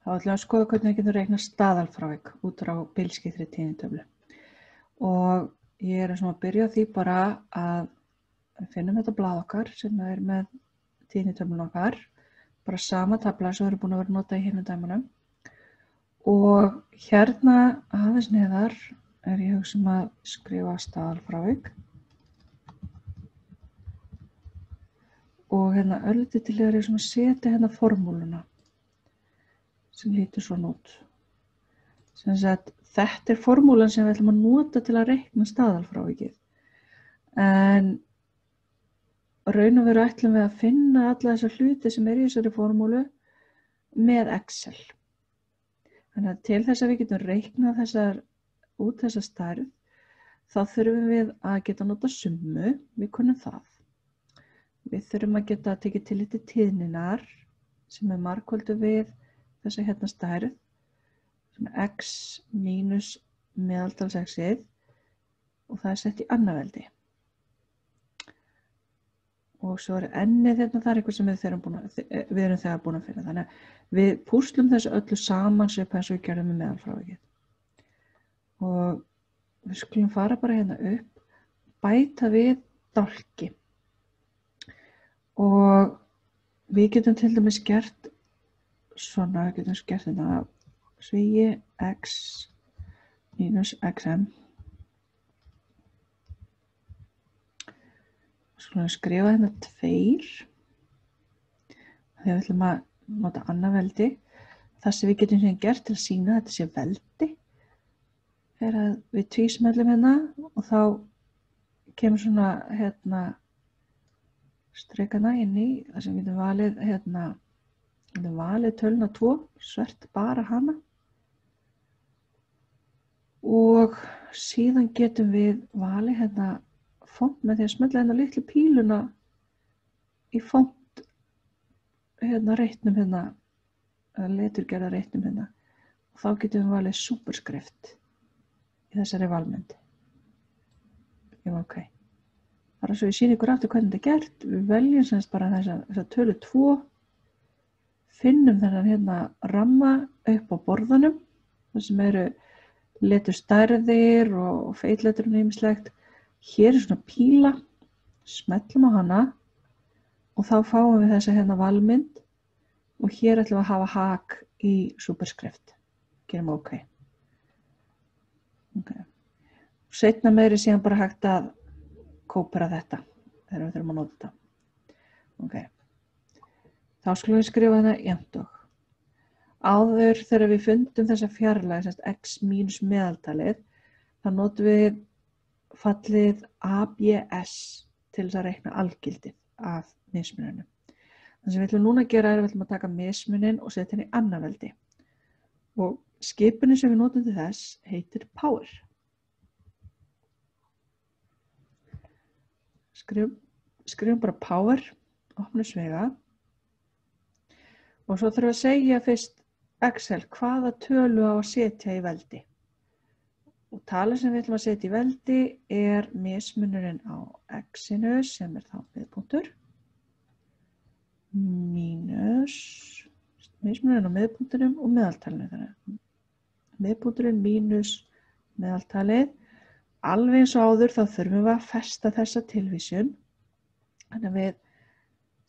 Þá ætlum við að skoða hvernig við getum reiknað staðalfrávik út frá bilskiptri tíðnitöflu. Og ég svona að byrja á því bara að finnum þetta blað okkar sem er með tíðnitöflun okkar. Bara sama tafla sem við erum búin að vera að nota í hinum dæmunum. Og hérna aðeins neðar er ég hugsa að skrifa staðalfrávik. Og hérna örlítið til er ég að setja hérna formúluna sem lítur svona út. Sem sagt, þetta er formúlan sem við ætlum að nota til að reikna staðalfrávikið. En raun og veru ætlum við að finna alla þessa hluti sem er í þessari formúlu með Excel. Þannig að til þess að við getum reiknað út þessa stærð, þá þurfum við að geta nota summu, við kunnum það. Við þurfum að geta tekið tillit til tíðninnar sem er margfölduð við þessa hérna stærð, sem er x mínus meðaltals x-ið og það er sett í annaveldi. Og svo er ennið hérna, það er eitthvað sem við erum þegar búin að finna. Þannig að við púslum þessu öllu saman svipað eins og við gerðum með meðalfrávikið. Og við skulum fara bara hérna upp, bæta við dálki. Og við getum til dæmis gert svona, við getum gert þetta svíi x mínus xm. Skulum skrifa hérna 2. Þegar við ætlum að nota annaveldi. Það sem við getum síðan gert til að sýna að þetta sé veldi er að við tvísmellum hérna og þá kemur svona hérna strekana inn í það sem við getum valið hérna, við getum valið töluna 2, svert bara hana og síðan getum við valið hérna font með því að smella hérna litlu píluna í font hérna reitnum hérna, leturgerða reitnum hérna og þá getum við valið superskrift í þessari valmynd. Já, ok. Bara svo ég sýni ykkur aftur hvernig þetta er gert, við veljum semst bara þessa tölu 2, finnum þennan hérna ramma upp á borðanum, þar sem eru leturstærðir og feitletur og ýmislegt. Hér er svona píla, smellum á hana og þá fáum við þessa hérna valmynd og hér ætlum við að hafa hak í superskrift. Gerum ok. Seinna meiri síðan bara hægt að kópera þetta þegar við þurfum að nota þetta. Okay. Þá skulum við skrifa þetta jafnt og. Áður þegar við fundum þessa fjarlægð, x mínus meðaltalið, þá notum við fallið ABS til þess að reikna algildið af mismununum. Það sem við ætlum núna að gera er að við ætlum að taka mismunin og setja henni í annaveldi. Og skipunin sem við notum til þess heitir power. Skrifum bara power, opnum svega og svo þurfum við að segja fyrst Excel hvaða tölu á að setja í veldi. Og tala sem við ætlum að setja í veldi er mismunurinn á x-inu sem er þá miðpunktur mínus mismunurinn á miðpunktunum og meðaltalinu. Þannig miðpunkturinn mínus meðaltalið. Alveg eins og áður þá þurfum við að festa þessa tilvísun. Þannig að við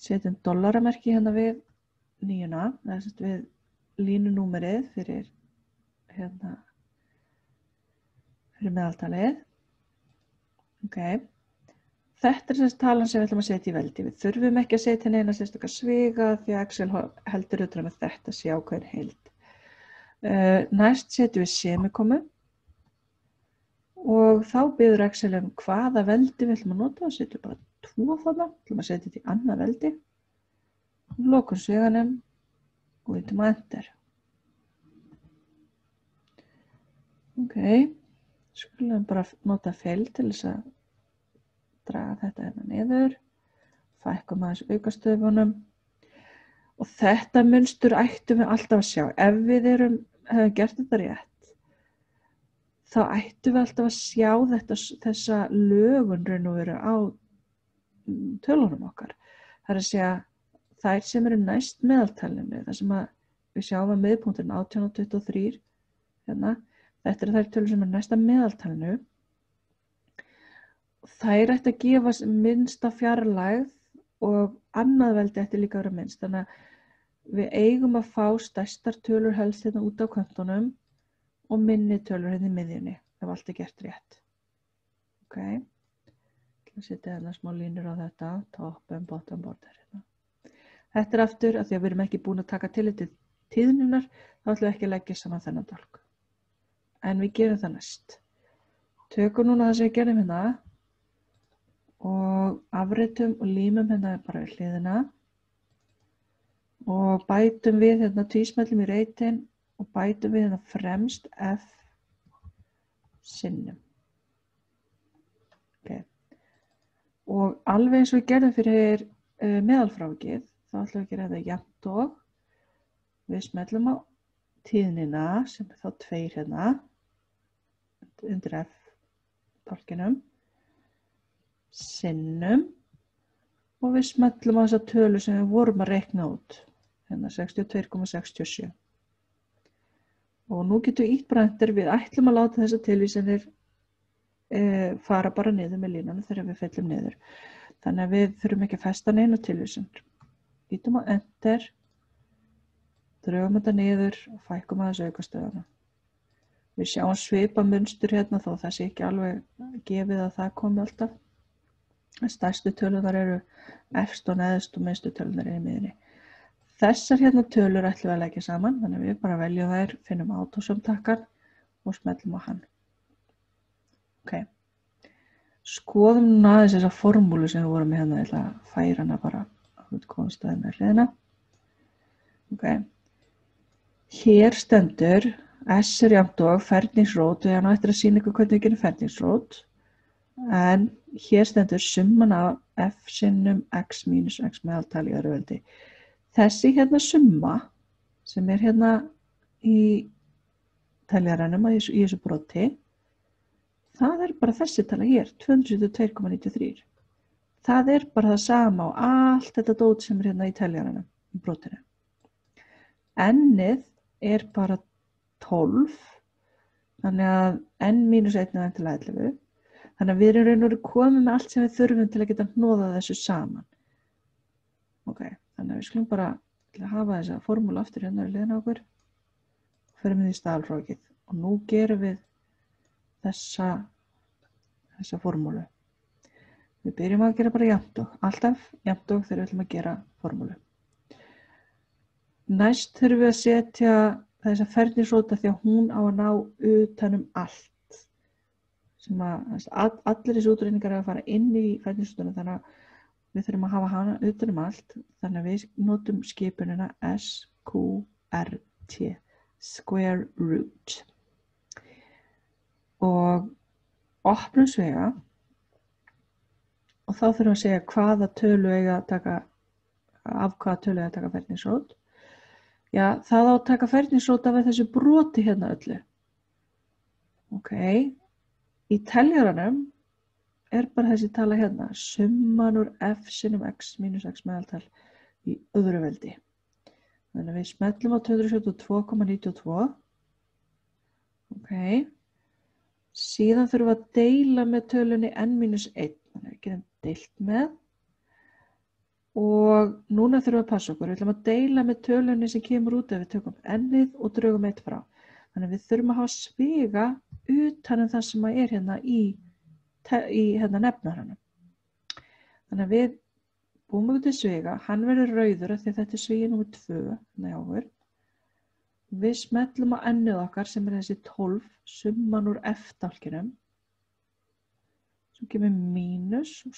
setjum dollaramerki hérna við 9, eða við línunúmerið fyrir meðaltalið. Okay. Þetta er þessi talan sem við ætlum að setja í veldi. Við þurfum ekki að setja neina sérstaka sviga því að Excel heldur utan með þetta sé ákveðin heild. Næst setjum við semikomu. Og þá biður Excel hvaða veldi við ætlum að nota og setjum bara 2 þarna, ætlum að setja þetta í annað veldi, lokum sviganum og yftum að enter. Ok, skulum bara nota fill til þess að draga þetta hérna niður, fækkum aðeins aukastöfunum og þetta munstur ættum við alltaf að sjá. Ef við hefum gert þetta rétt, þá ættum við alltaf að sjá þessa lögun raun og veru á tölunum okkar. Það er að segja þær sem eru næst meðaltalinu, það sem við sjáum að miðpunkturinn 18,23 hérna. Þetta eru þær tölur sem næsta meðaltalinu. Þær ætti að gefa minnsta fjarlægð og annað veldi ætti líka að vera minnst. Þannig að við eigum að fá stærstar tölur helst hérna út á kantunum og minni tölur hérna í miðjunni ef allt er gert rétt. Ok. Ég setja hérna smá línur á þetta, top and bottom border hérna. Þetta er aftur að því að við erum ekki búin að taka tillit til tíðnunar, þá ætlum við ekki að leggja saman þennan dálk. En við gerum það næst. Tökum núna það sem við gerum hérna og afritum og límum hérna bara við hliðina og bætum við hérna tvísmellum í reitin og bætum við hérna fremst F sinnum. Okay. Og alveg eins og við gerðum fyrir meðalfrávikið, þá ætlum við að gera þetta jafnt og við smellum á tíðnina sem er þá 2 hérna undir F-tálkinum, sinnum og við smellum á þessa tölu sem við vorum að reikna út, hérna 62,67. Og nú getum við ítt bara enter, við ætlum að láta þessa tilvísanir fara bara niður með línunum þegar við fellum niður. Þannig að við þurfum ekki að festa neina tilvísanir. Ítum á enter, drögum þetta niður og fækkum aðeins aukastöðuna. Við sjáum svipa munstur hérna þó það sé ekki alveg gefið að það komi alltaf. Stærstu tölunar eru efst og neðst og minnstu tölunar eru í miðjunni. Þessar hérna tölur ætlum við að leggja saman, þannig að við bara veljum þær, finnum autosum-takkan og smellum á hann. Ok. Skoðum núna aðeins þessa formúlu sem við vorum með hérna, ég ætla að færa hana bara á útkomustæði með hliðina. Ok. Hér stendur S er jafnt og ferningsrót, við erum eftir að sýna ykkur hvernig við gerum ferningsrót. En hér stendur summan af F sinnum X mínus X meðaltal í öðru veldi. Þessi hérna summa sem er hérna í teljaranum í þessu broti, það er bara þessi tala hér, 272,93. Það er bara það sama á allt þetta dót sem er hérna í teljaranum í brotinu. Ennið er bara 12, þannig að n mínus 1 er til 11. Þannig að við erum raun og veru komið með allt sem við þurfum til að geta hnoðað þessu saman. Ok, þannig að við skulum bara hafa þessa formúlu aftur hérna í hliðina á okkur og förum við í staðalfrávikið. Og nú gerum við þessa formúlu. Við byrjum að gera bara jafnt og, alltaf jafnt og þegar við ætlum að gera formúlu. Næst þurfum við að setja þessa ferningsróta því að hún á að ná utanum allt. Sem allir þessi útreikningar er að fara inn í ferningsrótuna, þannig að við þurfum að hafa hana utanum allt. Þannig að við notum skipunina SQRT, square root. Og opnum svega og þá þurfum við að segja hvaða tölu eiga að taka, af hvaða tölu eiga að taka ferningsrót. Já, það á að taka ferningsrót af þessu broti hérna öllu. Ok, í teljaranum er bara þessi tala hérna, summan úr F sinnum X mínus X meðaltal í öðru veldi. Þannig að við smellum á 272,92. Ok, síðan þurfum við að deila með tölunni n-1, þannig að við getum deilt með. Og núna þurfum við að passa okkur, við ætlum að deila með tölunni sem kemur út ef við tökum n-ið og drögum 1 frá. Þannig að við þurfum að hafa sviga utan það sem er hérna í hérna nefnaranum. Þannig að við búum út til sviga, hann verður rauður af því að þetta er svigi númer 2, þannig á okkur. Við smellum á n-ið okkar sem er þessi 12, summan úr F-dálkinum. Svo kemur mínus og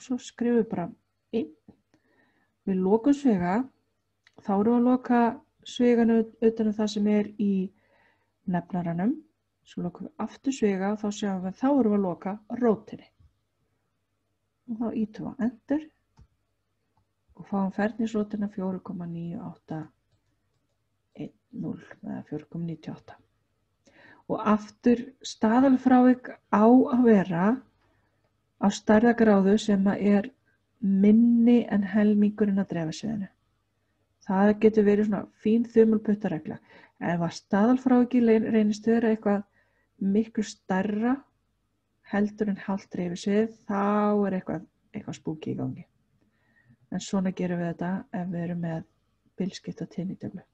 svo skrifum við bara 1. Við lokum sviga, þá erum við að loka sviganu utan það sem er í nefnaranum. Svo lokum við aftur sviga og þá sjáum við, þá erum við að loka rótinni. Og þá ýtum við á enter og fáum ferningsrótina 4,9810 eða 4,98. Og aftur staðalfrávik á að vera á stærðargráðu sem er minni en helmingurinn að dreifasviðinu. Það getur verið svona fín þumulputtaregla. Ef að staðalfráviki reynist vera eitthvað miklu stærra heldur en hálft hreyfisvið, þá eitthvað spooky í gangi. En svona gerum við þetta ef við erum með bilskipta tíðnitöflu.